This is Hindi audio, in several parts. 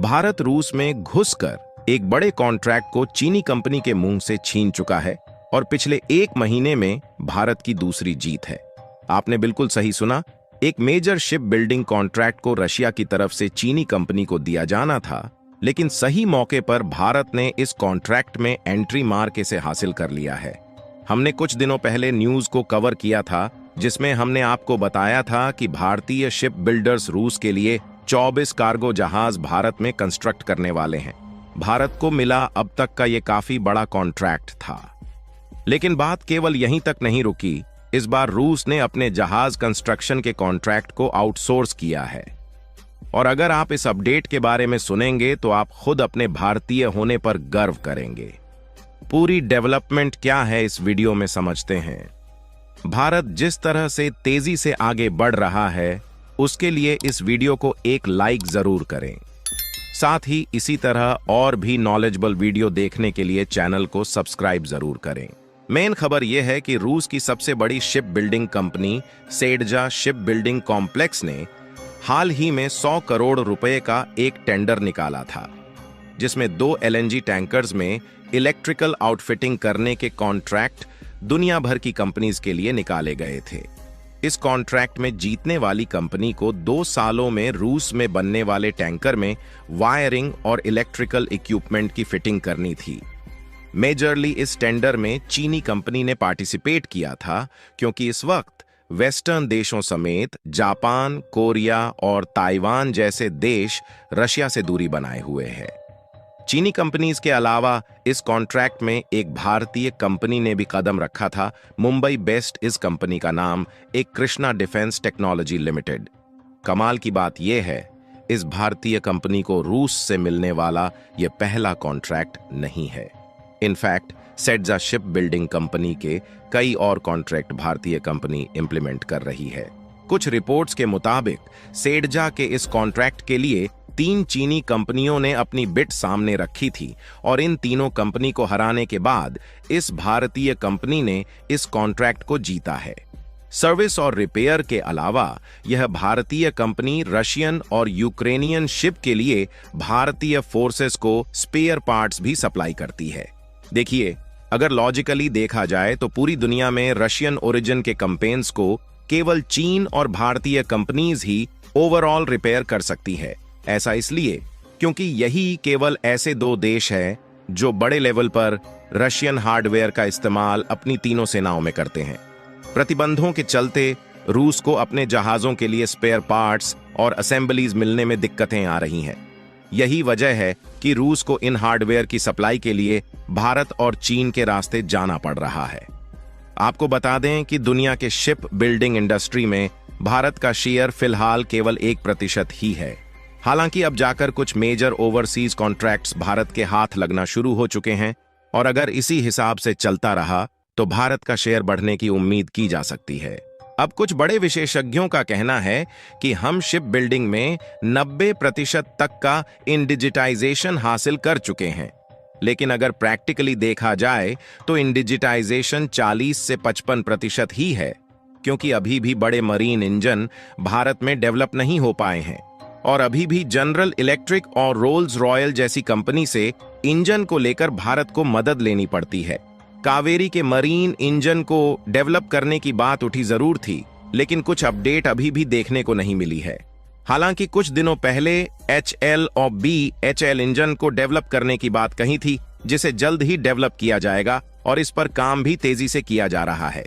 भारत रूस में घुसकर एक बड़े कॉन्ट्रैक्ट को चीनी कंपनी के मुंह से छीन चुका है और पिछले 1 महीने में भारत की दूसरी जीत है। आपने बिल्कुल सही सुना, एक मेजर शिप बिल्डिंग कॉन्ट्रैक्ट को रशिया की तरफ से चीनी कंपनी को दिया जाना था, लेकिन सही मौके पर भारत ने इस कॉन्ट्रैक्ट में एंट्री मार के इसे हासिल कर लिया है। हमने कुछ दिनों पहले न्यूज को कवर किया था, जिसमें हमने आपको बताया था कि भारतीय शिप बिल्डर्स रूस के लिए 24 कार्गो जहाज भारत में कंस्ट्रक्ट करने वाले हैं। भारत को मिला अब तक का ये काफी बड़ा कॉन्ट्रैक्ट था। लेकिन बात केवल यहीं तक नहीं रुकी। इस बार रूस ने अपने जहाज कंस्ट्रक्शन के कॉन्ट्रैक्ट को आउटसोर्स किया है। और अगर आप इस अपडेट के बारे में सुनेंगे तो आप खुद अपने भारतीय होने पर गर्व करेंगे। पूरी डेवलपमेंट क्या है इस वीडियो में समझते हैं। भारत जिस तरह से तेजी से आगे बढ़ रहा है, उसके लिए इस वीडियो को एक लाइक जरूर करें। साथ ही इसी तरह और भी नॉलेजेबल वीडियो देखने के लिए चैनल को सब्सक्राइब जरूर करें। मेन खबर यह है कि रूस की सबसे बड़ी शिप बिल्डिंग कंपनी सेडजा शिप बिल्डिंग कॉम्प्लेक्स ने हाल ही में 100 करोड़ रुपए का एक टेंडर निकाला था, जिसमें 2 LNG टैंकर्स में इलेक्ट्रिकल आउटफिटिंग करने के कॉन्ट्रैक्ट दुनिया भर की कंपनीज के लिए निकाले गए थे। इस कॉन्ट्रैक्ट में जीतने वाली कंपनी को 2 सालों में रूस में बनने वाले टैंकर में वायरिंग और इलेक्ट्रिकल इक्विपमेंट की फिटिंग करनी थी। मेजरली इस टेंडर में चीनी कंपनी ने पार्टिसिपेट किया था, क्योंकि इस वक्त वेस्टर्न देशों समेत जापान, कोरिया और ताइवान जैसे देश रशिया से दूरी बनाए हुए हैं। चीनी कंपनीज के अलावा इस कॉन्ट्रैक्ट में एक भारतीय कंपनी ने भी कदम रखा था। मुंबई बेस्ड इस कंपनी का नाम एक कृष्णा डिफेंस टेक्नोलॉजी लिमिटेड। कमाल की बात यह है, इस भारतीय कंपनी को रूस से मिलने वाला यह पहला कॉन्ट्रैक्ट नहीं है। इनफैक्ट सेडजा शिप बिल्डिंग कंपनी के कई और कॉन्ट्रैक्ट भारतीय कंपनी इंप्लीमेंट कर रही है। कुछ रिपोर्ट्स के मुताबिक सेडजा के इस कॉन्ट्रैक्ट के लिए 3 चीनी कंपनियों ने अपनी बिड सामने रखी थी और इन तीनों कंपनी को हराने के बाद इस भारतीय कंपनी ने इस कॉन्ट्रैक्ट को जीता है। सर्विस और रिपेयर के अलावा यह भारतीय कंपनी रशियन और यूक्रेनियन शिप के लिए भारतीय फोर्सेस को स्पेयर पार्ट्स भी सप्लाई करती है। देखिए, अगर लॉजिकली देखा जाए तो पूरी दुनिया में रशियन ओरिजिन के कंपेन्स को केवल चीन और भारतीय कंपनीज ही ओवरऑल रिपेयर कर सकती है। ऐसा इसलिए क्योंकि यही केवल ऐसे 2 देश हैं जो बड़े लेवल पर रशियन हार्डवेयर का इस्तेमाल अपनी तीनों सेनाओं में करते हैं। प्रतिबंधों के चलते रूस को अपने जहाजों के लिए स्पेयर पार्ट्स और असेंबलीज मिलने में दिक्कतें आ रही हैं। यही वजह है कि रूस को इन हार्डवेयर की सप्लाई के लिए भारत और चीन के रास्ते जाना पड़ रहा है। आपको बता दें कि दुनिया के शिप बिल्डिंग इंडस्ट्री में भारत का शेयर फिलहाल केवल 1% ही है। हालांकि अब जाकर कुछ मेजर ओवरसीज कॉन्ट्रैक्ट्स भारत के हाथ लगना शुरू हो चुके हैं और अगर इसी हिसाब से चलता रहा तो भारत का शेयर बढ़ने की उम्मीद की जा सकती है। अब कुछ बड़े विशेषज्ञों का कहना है कि हम शिप बिल्डिंग में 90% तक का इंडिजिटाइजेशन हासिल कर चुके हैं, लेकिन अगर प्रैक्टिकली देखा जाए तो इंडिजिटाइजेशन 40 से 55% ही है, क्योंकि अभी भी बड़े मरीन इंजन भारत में डेवलप नहीं हो पाए हैं और अभी भी जनरल इलेक्ट्रिक और रोल्स रॉयल जैसी कंपनी से इंजन को लेकर भारत को मदद लेनी पड़ती है। कावेरी के मरीन इंजन को डेवलप करने की बात उठी जरूर थी, लेकिन कुछ अपडेट अभी भी देखने को नहीं मिली है। हालांकि कुछ दिनों पहले HL और BHL इंजन को डेवलप करने की बात कही थी, जिसे जल्द ही डेवलप किया जाएगा और इस पर काम भी तेजी से किया जा रहा है।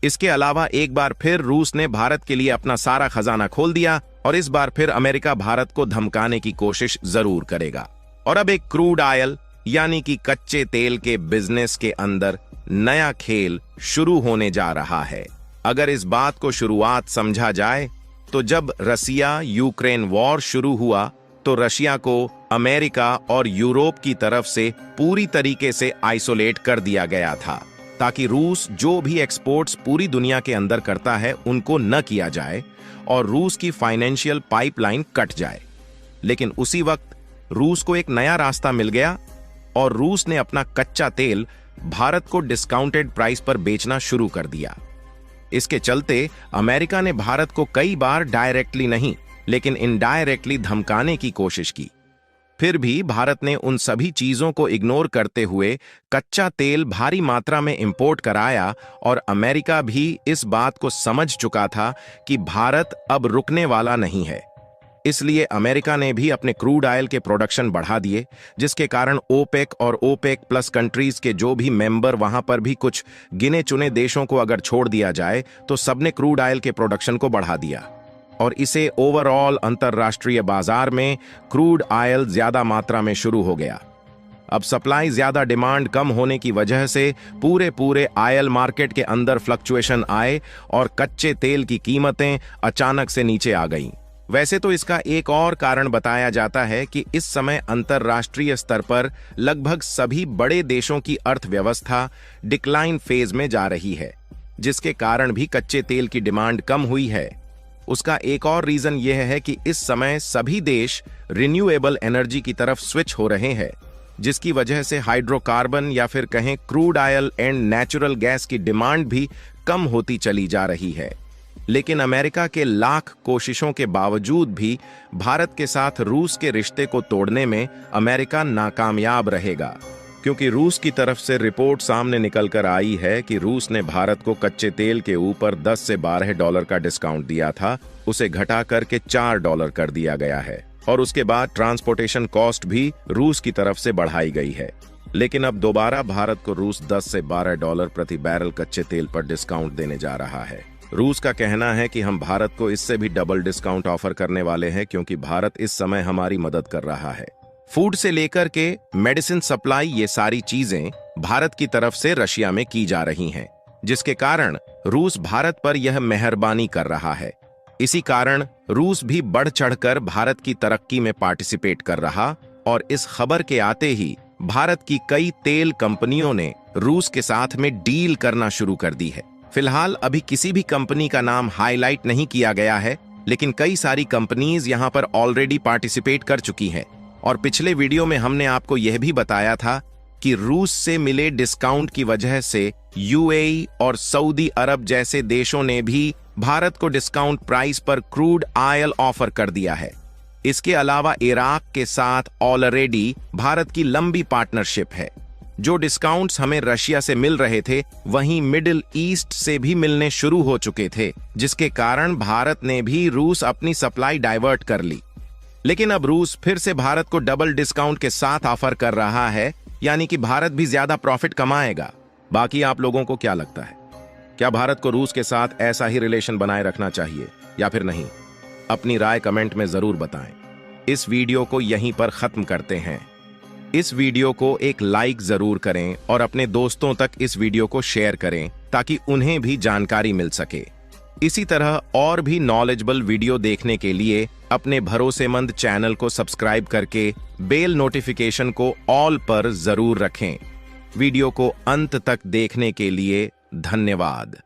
इसके अलावा एक बार फिर रूस ने भारत के लिए अपना सारा खजाना खोल दिया और इस बार फिर अमेरिका भारत को धमकाने की कोशिश जरूर करेगा। और अब एक क्रूड ऑयल यानी कि कच्चे तेल के बिजनेस के अंदर नया खेल शुरू होने जा रहा है। अगर इस बात को शुरुआत समझा जाए तो जब रसिया यूक्रेन वॉर शुरू हुआ तो रशिया को अमेरिका और यूरोप की तरफ से पूरी तरीके से आइसोलेट कर दिया गया था, ताकि रूस जो भी एक्सपोर्ट्स पूरी दुनिया के अंदर करता है उनको न किया जाए और रूस की फाइनेंशियल पाइपलाइन कट जाए। लेकिन उसी वक्त रूस को एक नया रास्ता मिल गया और रूस ने अपना कच्चा तेल भारत को डिस्काउंटेड प्राइस पर बेचना शुरू कर दिया। इसके चलते अमेरिका ने भारत को कई बार डायरेक्टली नहीं लेकिन इनडायरेक्टली धमकाने की कोशिश की। फिर भी भारत ने उन सभी चीजों को इग्नोर करते हुए कच्चा तेल भारी मात्रा में इंपोर्ट कराया और अमेरिका भी इस बात को समझ चुका था कि भारत अब रुकने वाला नहीं है। इसलिए अमेरिका ने भी अपने क्रूड ऑयल के प्रोडक्शन बढ़ा दिए, जिसके कारण ओपेक और ओपेक प्लस कंट्रीज के जो भी मेंबर, वहां पर भी कुछ गिने चुने देशों को अगर छोड़ दिया जाए तो सबने क्रूड ऑयल के प्रोडक्शन को बढ़ा दिया और इसे ओवरऑल अंतरराष्ट्रीय बाजार में क्रूड ऑयल ज्यादा मात्रा में शुरू हो गया। अब सप्लाई ज्यादा डिमांड कम होने की वजह से पूरे ऑयल मार्केट के अंदर फ्लक्चुएशन आए और कच्चे तेल की कीमतें अचानक से नीचे आ गईं। वैसे तो इसका एक और कारण बताया जाता है कि इस समय अंतरराष्ट्रीय स्तर पर लगभग सभी बड़े देशों की अर्थव्यवस्था डिक्लाइन फेज में जा रही है, जिसके कारण भी कच्चे तेल की डिमांड कम हुई है। उसका एक और रीजन यह है कि इस समय सभी देश रिन्यूएबल एनर्जी की तरफ स्विच हो रहे हैं, जिसकी वजह से हाइड्रोकार्बन या फिर कहें crude oil and natural gas की डिमांड भी कम होती चली जा रही है। लेकिन अमेरिका के लाख कोशिशों के बावजूद भी भारत के साथ रूस के रिश्ते को तोड़ने में अमेरिका नाकामयाब रहेगा, क्योंकि रूस की तरफ से रिपोर्ट सामने निकल कर आई है कि रूस ने भारत को कच्चे तेल के ऊपर 10 से $12 का डिस्काउंट दिया था, उसे घटा करके $4 कर दिया गया है और उसके बाद ट्रांसपोर्टेशन कॉस्ट भी रूस की तरफ से बढ़ाई गई है। लेकिन अब दोबारा भारत को रूस 10 से $12 प्रति बैरल कच्चे तेल पर डिस्काउंट देने जा रहा है। रूस का कहना है कि हम भारत को इससे भी डबल डिस्काउंट ऑफर करने वाले हैं, क्योंकि भारत इस समय हमारी मदद कर रहा है। फूड से लेकर के मेडिसिन सप्लाई, ये सारी चीजें भारत की तरफ से रशिया में की जा रही हैं, जिसके कारण रूस भारत पर यह मेहरबानी कर रहा है। इसी कारण रूस भी बढ़ चढ़कर भारत की तरक्की में पार्टिसिपेट कर रहा और इस खबर के आते ही भारत की कई तेल कंपनियों ने रूस के साथ में डील करना शुरू कर दी है। फिलहाल अभी किसी भी कंपनी का नाम हाईलाइट नहीं किया गया है, लेकिन कई सारी कंपनीज यहां पर ऑलरेडी पार्टिसिपेट कर चुकी हैं और पिछले वीडियो में हमने आपको यह भी बताया था कि रूस से मिले डिस्काउंट की वजह से यूएई और सऊदी अरब जैसे देशों ने भी भारत को डिस्काउंट प्राइस पर क्रूड ऑयल ऑफर कर दिया है। इसके अलावा इराक के साथ ऑलरेडी भारत की लंबी पार्टनरशिप है। जो डिस्काउंट्स हमें रशिया से मिल रहे थे, वहीं मिडिल ईस्ट से भी मिलने शुरू हो चुके थे, जिसके कारण भारत ने भी रूस अपनी सप्लाई डाइवर्ट कर ली। लेकिन अब रूस फिर से भारत को डबल डिस्काउंट के साथ ऑफर कर रहा है, यानी कि भारत भी ज्यादा प्रॉफिट कमाएगा। बाकी आप लोगों को क्या लगता है, क्या भारत को रूस के साथ ऐसा ही रिलेशन बनाए रखना चाहिए या फिर नहीं? अपनी राय कमेंट में जरूर बताएं। इस वीडियो को यहीं पर खत्म करते हैं। इस वीडियो को एक लाइक जरूर करें और अपने दोस्तों तक इस वीडियो को शेयर करें ताकि उन्हें भी जानकारी मिल सके। इसी तरह और भी नॉलेजेबल वीडियो देखने के लिए अपने भरोसेमंद चैनल को सब्सक्राइब करके बेल नोटिफिकेशन को ऑल पर जरूर रखें। वीडियो को अंत तक देखने के लिए धन्यवाद।